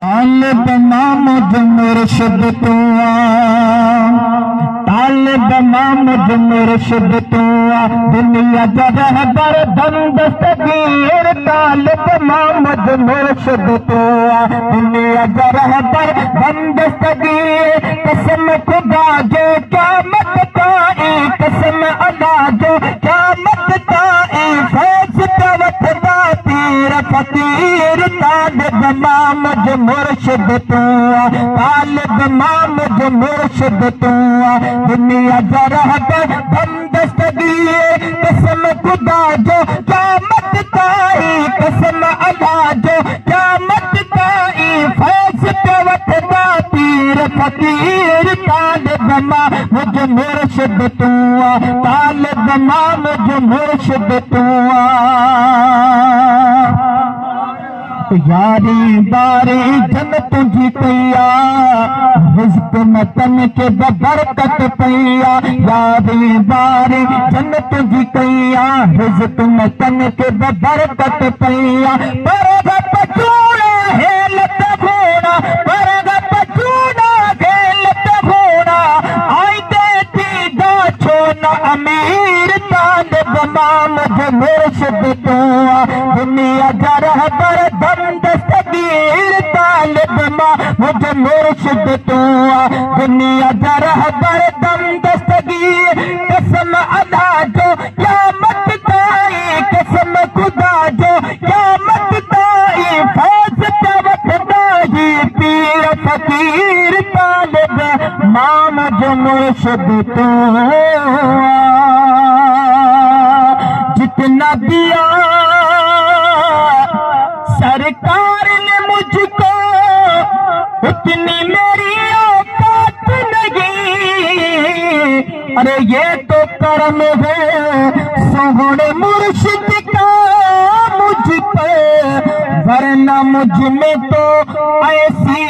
तालिब मामुद मुर्शिद तू तालिब मामुद मुर्शिद तू दुनिया का रहबर दम दस्तगीर तालिब मामुद मुर्शिद तू दुनिया का रहबर दम दस्तगीर कसम खुदा जो क़यामत ताई कसम अदा जो क़यामत ताई फैज़ तवत्ता तीर फकीर तालिब मामुद मुर्शिद तू तालिब मामुद मुर्शिद तू दुनिया का रहबर दम दस्तगीर कसम खुदा जो क़यामत ताई कसम अदा जो क़यामत ताई फैज़ तवत्ता तीर फकीर तालिब मामुद मुर्शिद तू तालिब मामुद मुर्शिद तू यारी बारी जन तुझी पैया रिज़्क़ मतन के बबरकत पैया यारी बारी जन तुझी पैया रिज़्क़ मतन के बबरकत पैया परग पचूड़ा हेलत घोड़ा परग पचूड़ा हेलत घोड़ा आई देती दा छोना अमीर तालिब मामुद मुर्शिद तू दुनिया का रहबर दम दस्तगीर तालिब मामुद मुर्शिद तू दुनिया का रहबर दम दस्तगीर कसम अदा जो क़यामत ताई कसम खुदा जो क़यामत ताई फैज़ तवत्ता ही पीर फकीर तालिब मामुद मुर्शिद तू जितना दिया सरकार ने मुझको उतनी मेरी औकात नहीं अरे ये तो करम है सोहने मुर्शिद का मुझ पर वरना मुझ में तो ऐसी